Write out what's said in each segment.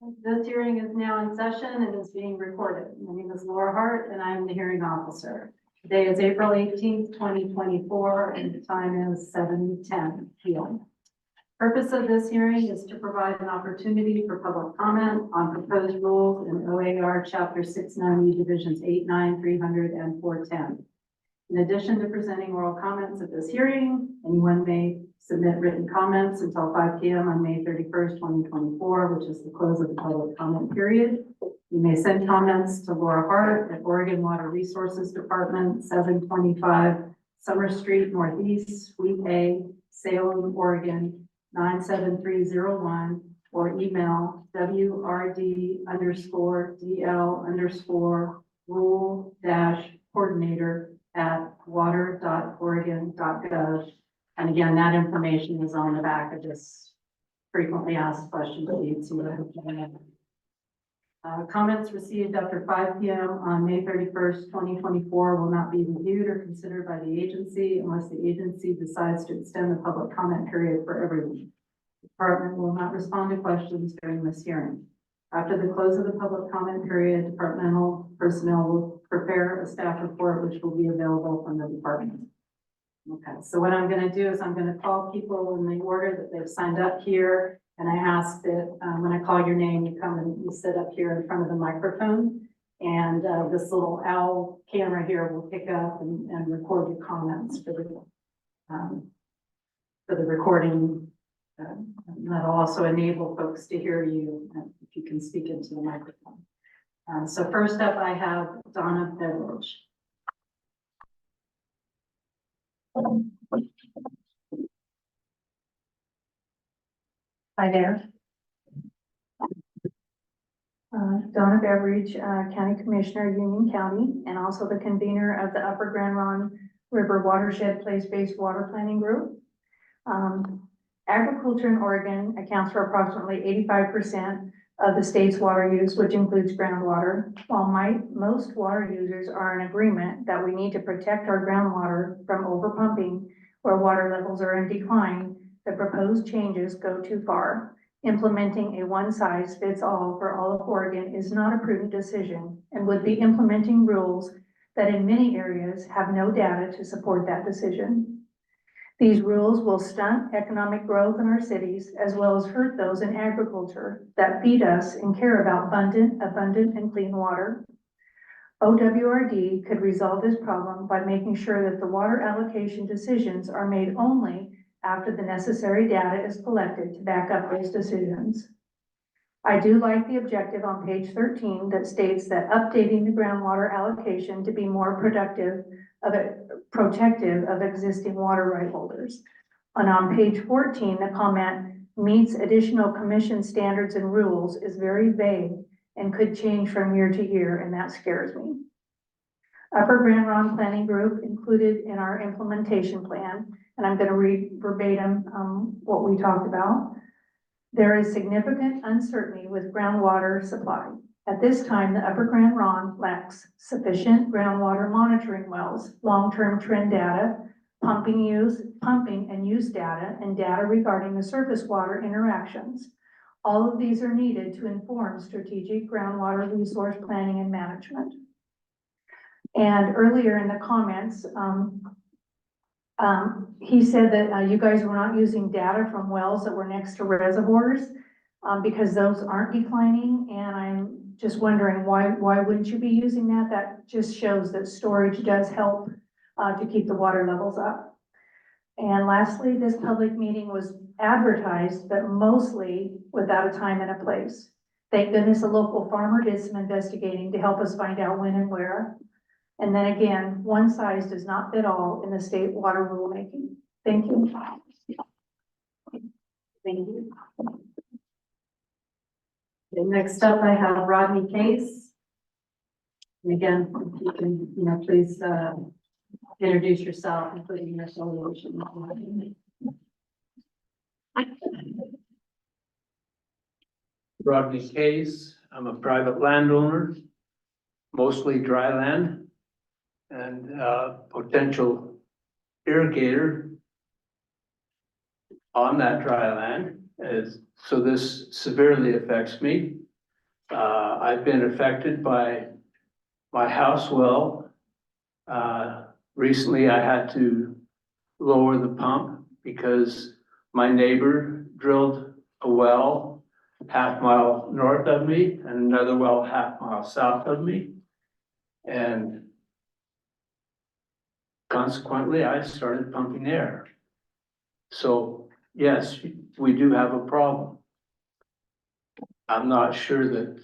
This hearing is now in session and is being recorded. My name is Laura Hart and I am the hearing officer. Today is April 18th, 2024, and the time is 7:10 p.m. Purpose of this hearing is to provide an opportunity for public comment on proposed rules in OAR Chapter 690, Divisions 8, 9, 300, and 410. In addition to presenting oral comments at this hearing, anyone may submit written comments until 5 p.m. on May 31st, 2024, which is the close of the public comment period. You may send comments to Laura Hart at Oregon Water Resources Department, 725 Summer Street Northeast, Suite A, Salem, Oregon, 97301, or email wrd_rule-coordinator@water.oregon.gov. And again, that information is on the back of this frequently asked questions lead to. Comments received after 5 p.m. on May 31st, 2024 will not be reviewed or considered by the agency unless the agency decides to extend the public comment period for everyone. The department will not respond to questions during this hearing. After the close of the public comment period, departmental personnel will prepare a staff report which will be available from the department. Okay, so what I'm going to do is I'm going to call people in the order that they've signed up here. And I ask that when I call your name, you come and you sit up here in front of the microphone. And this little owl camera here will pick up and record your comments for the recording. That'll also enable folks to hear you if you can speak into the microphone. So first up, I have Donna Beveridge. Hi there. Donna Beveridge, County Commissioner, Union County, and also the convener of the Upper Grand Ronde River Watershed Place-Based Water Planning Group. Agriculture in Oregon accounts for approximately 85% of the state's water use, which includes groundwater. While most water users are in agreement that we need to protect our groundwater from overpumping where water levels are in decline, the proposed changes go too far. Implementing a one-size-fits-all for all of Oregon is not a prudent decision and would be implementing rules that in many areas have no data to support that decision. These rules will stunt economic growth in our cities as well as hurt those in agriculture that feed us and care about abundant and clean water. OWRD could resolve this problem by making sure that the water allocation decisions are made only after the necessary data is collected to back up those decisions. I do like the objective on page 13 that states that updating the groundwater allocation to be more protective of existing water right holders. And on page 14, the comment meets additional commission standards and rules is very vague and could change from year to year, and that scares me. Upper Grand Ronde Planning Group included in our implementation plan, and I'm going to read verbatim what we talked about. There is significant uncertainty with groundwater supply. At this time, the Upper Grand Ronde lacks sufficient groundwater monitoring wells, long-term trend data, pumping and use data, and data regarding the surface water interactions. All of these are needed to inform strategic groundwater resource planning and management. And earlier in the comments, he said that you guys were not using data from wells that were next to reservoirs because those aren't declining. And I'm just wondering why wouldn't you be using that? That just shows that storage does help to keep the water levels up. And lastly, this public meeting was advertised, but mostly without a time and a place. Thank goodness a local farmer did some investigating to help us find out when and where. And then again, one size does not fit all in the state water rulemaking. Thank you. Thank you. Okay, next up, I have Rodney Case. And again, if you can, please introduce yourself, including your affiliation. Rodney Case. I'm a private landowner, mostly dry land, and potential irrigator on that dry land. So this severely affects me. I've been affected by my house well. Recently I had to lower the pump because my neighbor drilled a well half-mile north of me and another well half-mile south of me. And consequently, I started pumping air. So yes, we do have a problem. I'm not sure that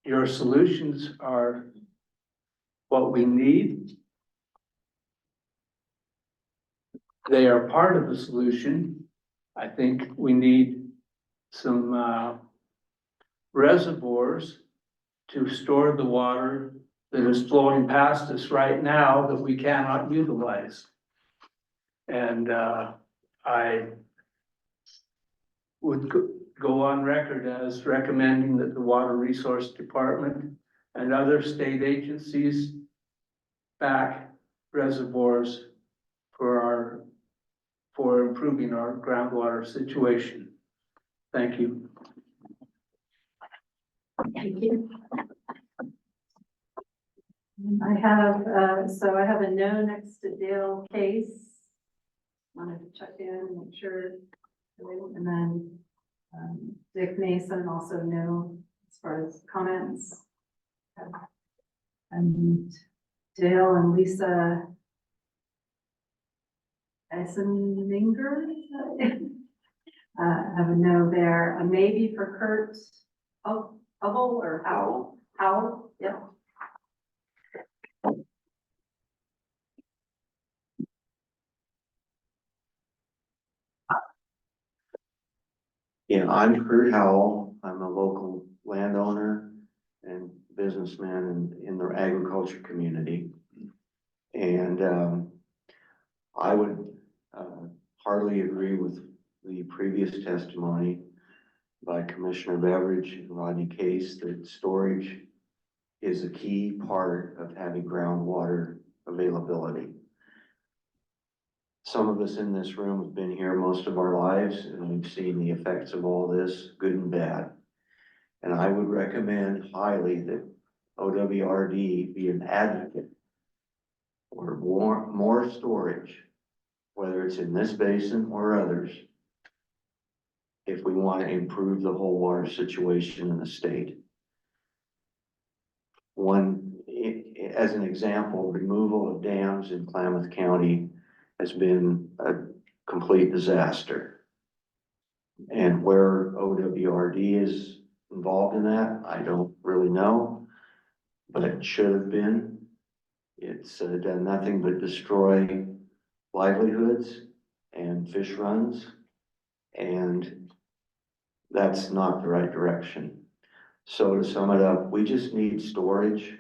your solutions are what we need. They are part of the solution. I think we need some reservoirs to store the water that is flowing past us right now that we cannot utilize. And I would go on record as recommending that the Water Resource Department and other state agencies back reservoirs for improving our groundwater situation. Thank you. Thank you. I have a no next to Dale case. Wanted to check in and make sure. And then Dick Mason also no as far as comments. And Dale and Lisa Eisenminger have a no there. A maybe for Kurt Hubble or Howell, yeah. Yeah, I'm Kurt Howell. I'm a local landowner and businessman in the agriculture community. And I would hardly agree with the previous testimony by Commissioner Beveridge and Rodney Case that storage is a key part of having groundwater availability. Some of us in this room have been here most of our lives, and we've seen the effects of all this, good and bad. And I would recommend highly that OWRD be an advocate for more storage, whether it's in this basin or others, if we want to improve the whole water situation in the state. As an example, removal of dams in Klamath County has been a complete disaster. And where OWRD is involved in that, I don't really know, but it should have been. It's done nothing but destroy livelihoods and fish runs, and that's not the right direction. So to sum it up, we just need storage,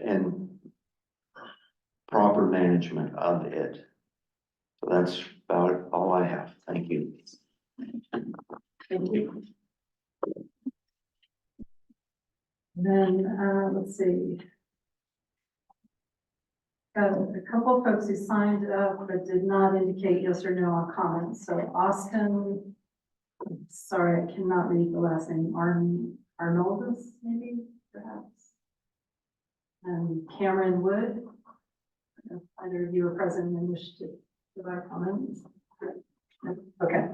and proper management of it. So that's about all I have. Thank you. Thank you. Then, let's see. Got a couple of folks who signed up but did not indicate yes or no on comments. So Austin, sorry, I cannot read the last name, Arnoldus, maybe, perhaps. And Cameron Wood. If either of you are present and wish to provide comments. Okay.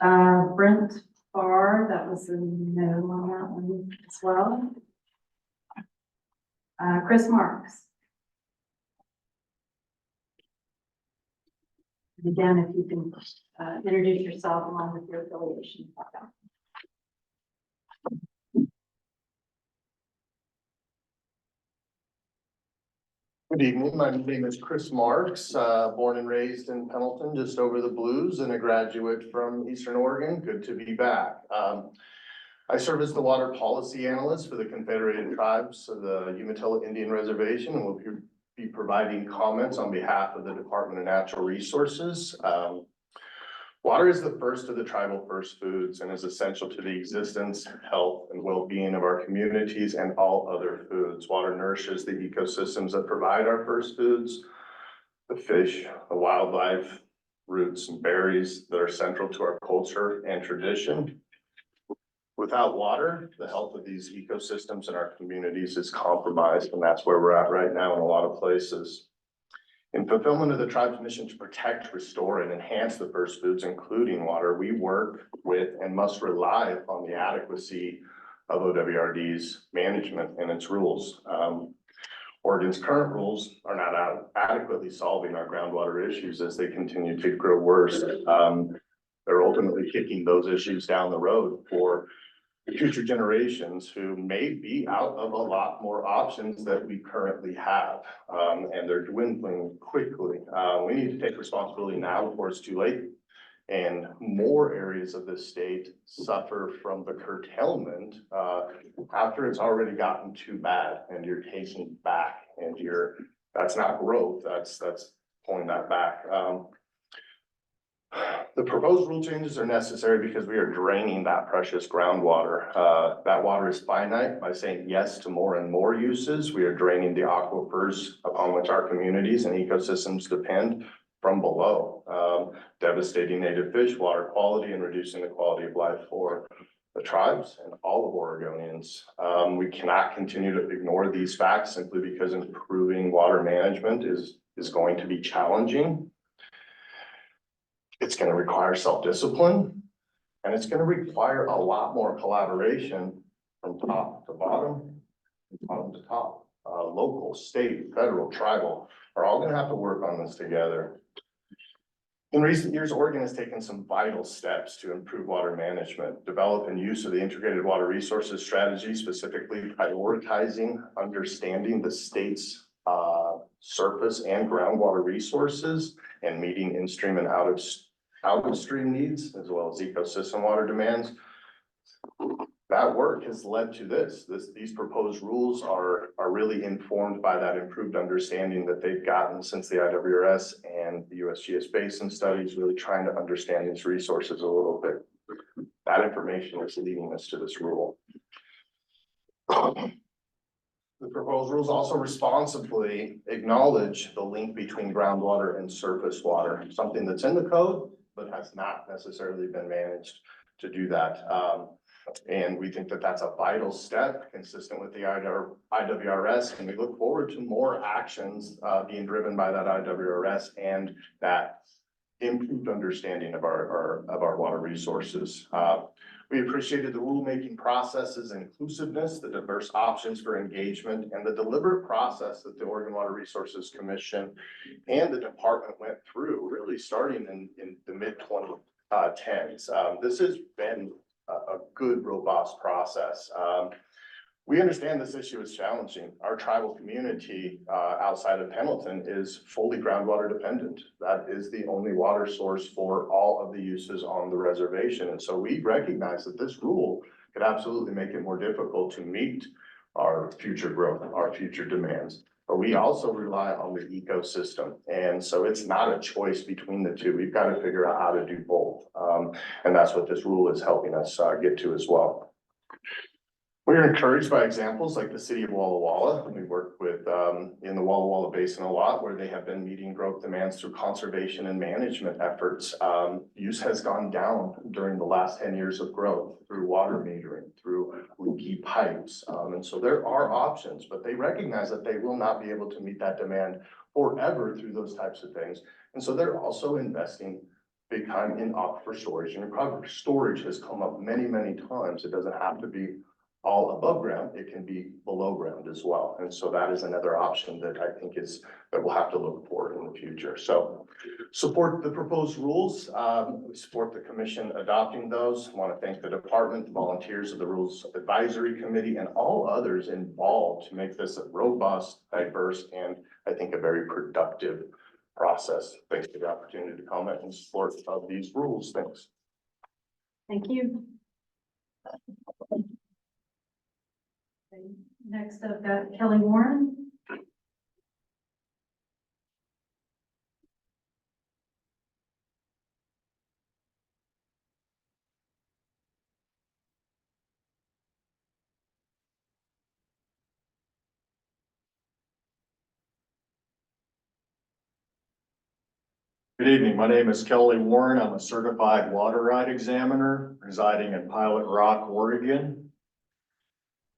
Brent Barr, that was a no on that one as well. Chris Marks. And again, if you can introduce yourself along with your affiliation. Good evening. My name is Chris Marks, born and raised in Pendleton, just over the Blues, and a graduate from Eastern Oregon. Good to be back. I serve as the water policy analyst for the Confederated Tribes of the Umatilla Indian Reservation, and will be providing comments on behalf of the Department of Natural Resources. Water is the first of the tribal first foods and is essential to the existence, health, and well-being of our communities and all other foods. Water nourishes the ecosystems that provide our first foods, the fish, the wildlife, roots, and berries that are central to our culture and tradition. Without water, the health of these ecosystems in our communities is compromised, and that's where we're at right now in a lot of places. In fulfillment of the tribe's mission to protect, restore, and enhance the first foods, including water, we work with and must rely upon the adequacy of OWRD's management and its rules. Oregon's current rules are not adequately solving our groundwater issues as they continue to grow worse. They're ultimately kicking those issues down the road for future generations who may be out of a lot more options that we currently have. And they're dwindling quickly. We need to take responsibility now before it's too late. And more areas of the state suffer from the curtailment after it's already gotten too bad and you're taking back and that's not growth, that's pulling that back. The proposed rule changes are necessary because we are draining that precious groundwater. That water is finite. By saying yes to more and more uses, we are draining the aquifers upon which our communities and ecosystems depend from below, devastating native fish, water quality, and reducing the quality of life for the tribes and all of Oregonians. We cannot continue to ignore these facts simply because improving water management is going to be challenging. It's going to require self-discipline, and it's going to require a lot more collaboration from top to bottom, and bottom to top. Local, state, federal, tribal are all going to have to work on this together. In recent years, Oregon has taken some vital steps to improve water management, develop and use of the integrated water resources strategy, specifically prioritizing understanding the state's surface and groundwater resources and meeting in-stream and out-of-stream needs, as well as ecosystem water demands. That work has led to these proposed rules are really informed by that improved understanding that they've gotten since the IWRS and the USGS basin studies, really trying to understand these resources a little bit. That information is leading us to this rule. The proposed rules also responsibly acknowledge the link between groundwater and surface water, something that's in the code, but has not necessarily been managed to do that. And we think that that's a vital step consistent with the IWRS, and we look forward to more actions being driven by that IWRS and that improved understanding of our water resources. We appreciated the rulemaking process's inclusiveness, the diverse options for engagement, and the deliberate process that the Oregon Water Resources Commission and the department went through, really starting in the mid-2010s. This has been a good, robust process. We understand this issue is challenging. Our tribal community outside of Pendleton is fully groundwater dependent. That is the only water source for all of the uses on the reservation. And so we recognize that this rule could absolutely make it more difficult to meet our future growth, our future demands. But we also rely on the ecosystem. And so it's not a choice between the two. We've got to figure out how to do both. And that's what this rule is helping us get to as well. We're encouraged by examples like the city of Walla Walla. We work with in the Walla Walla Basin a lot, where they have been meeting growth demands through conservation and management efforts. Use has gone down during the last 10 years of growth through water metering, through leaky pipes. And so there are options, but they recognize that they will not be able to meet that demand forever through those types of things. And so they're also investing big time in aquifer storage and recovery. Storage has come up many, many times. It doesn't have to be all above ground, it can be below ground as well. And so that is another option that I think that we'll have to look for in the future. So support the proposed rules. We support the commission adopting those. I want to thank the department, the volunteers of the Rules Advisory Committee, and all others involved to make this a robust, diverse, and I think a very productive process. Thanks for the opportunity to comment in support of these rules. Thanks. Thank you. Next, I've got Kelly Warren. Good evening. My name is Kelly Warren. I'm a certified water right examiner residing in Pilot Rock, Oregon.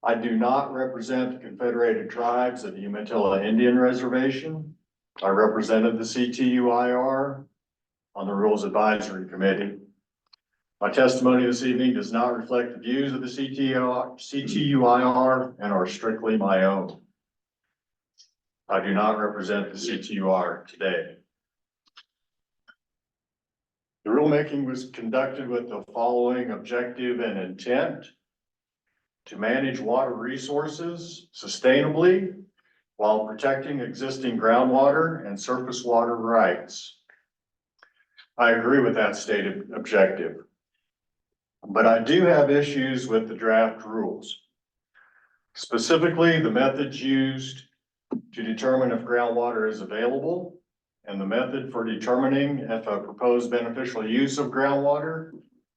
I do not represent the Confederated Tribes of the Umatilla Indian Reservation. I represented the CTUIR on the Rules Advisory Committee. My testimony this evening does not reflect the views of the CTUIR and are strictly my own. I do not represent the CTUIR today. The rulemaking was conducted with the following objective and intent: to manage water resources sustainably while protecting existing groundwater and surface water rights. I agree with that stated objective, but I do have issues with the draft rules. Specifically, the methods used to determine if groundwater is available and the method for determining if a proposed beneficial use of groundwater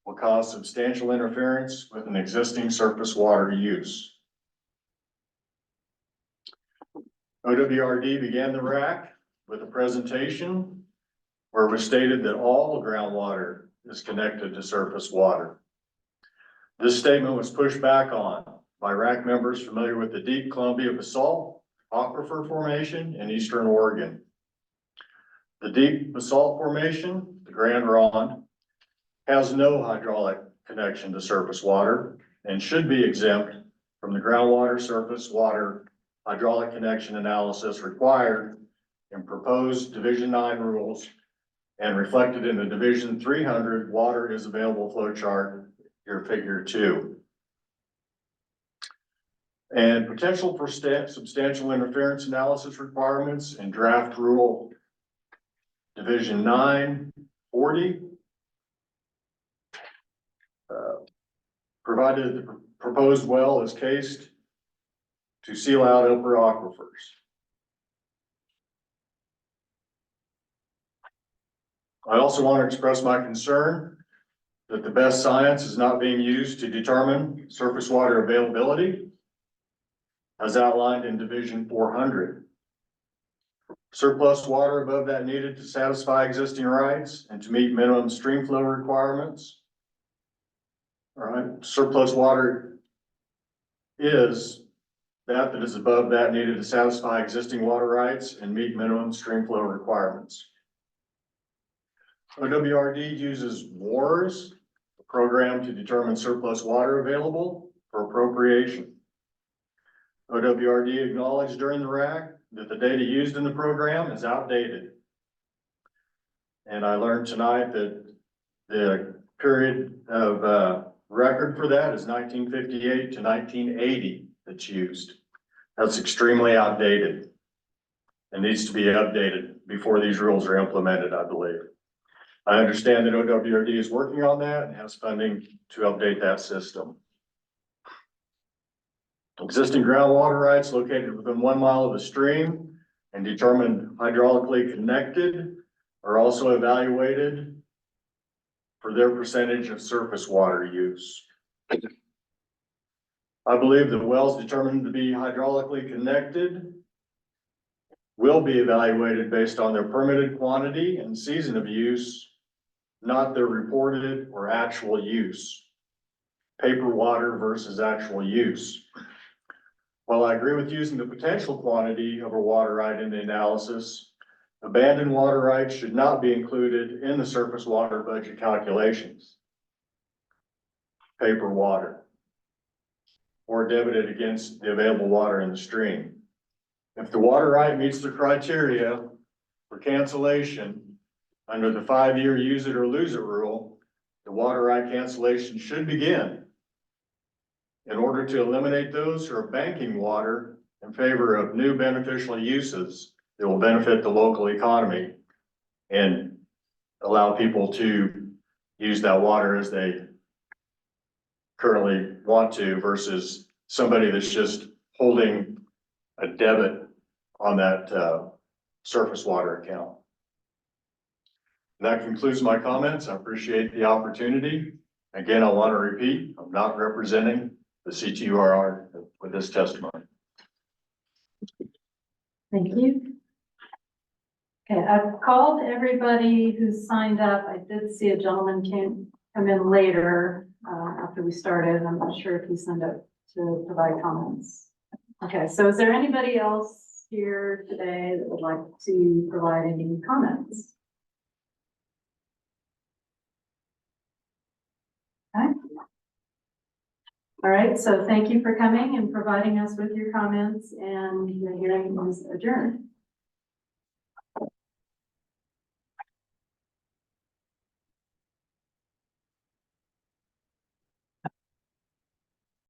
will cause substantial interference with an existing surface water use. OWRD began the RAC with a presentation where it was stated that all groundwater is connected to surface water. This statement was pushed back on by RAC members familiar with the deep Columbia basalt aquifer formation in eastern Oregon. The deep basalt formation, the Grande, has no hydraulic connection to surface water and should be exempt from the groundwater surface water hydraulic connection analysis required in proposed Division 9 rules and reflected in the Division 300 water is available flow chart, your figure 2. And potential for substantial interference analysis requirements in draft rule Division 940. Provided the proposed well is cased to seal out upper aquifers. I also want to express my concern that the best science is not being used to determine surface water availability as outlined in Division 400. Surplus water above that needed to satisfy existing rights and to meet minimum stream flow requirements. All right, surplus water is that is above that needed to satisfy existing water rights and meet minimum stream flow requirements. OWRD uses WARS, a program to determine surplus water available for appropriation. OWRD acknowledged during the RAC that the data used in the program is outdated. And I learned tonight that the period of record for that is 1958 to 1980 that's used. That's extremely outdated and needs to be updated before these rules are implemented, I believe. I understand that OWRD is working on that and has funding to update that system. Existing groundwater rights located within 1 mile of a stream and determined hydraulically connected are also evaluated for their percentage of surface water use. I believe that wells determined to be hydraulically connected will be evaluated based on their permitted quantity and season of use, not their reported or actual use. Paper water versus actual use. While I agree with using the potential quantity of a water right in the analysis, abandoned water rights should not be included in the surface water budget calculations. Paper water, or debited against the available water in the stream. If the water right meets the criteria for cancellation under the 5-year use it or lose it rule, the water right cancellation should begin in order to eliminate those who are banking water in favor of new beneficial uses that will benefit the local economy and allow people to use that water as they currently want to versus somebody that's just holding a debit on that surface water account. That concludes my comments. I appreciate the opportunity. Again, I want to repeat, I'm not representing the CTURR with this testimony. Thank you. Okay, I've called everybody who's signed up. I did see a gentleman come in later, after we started. I'm not sure if he signed up to provide comments. Okay, so is there anybody else here today that would like to provide any comments? Okay. All right, so thank you for coming and providing us with your comments, and the hearing is adjourned.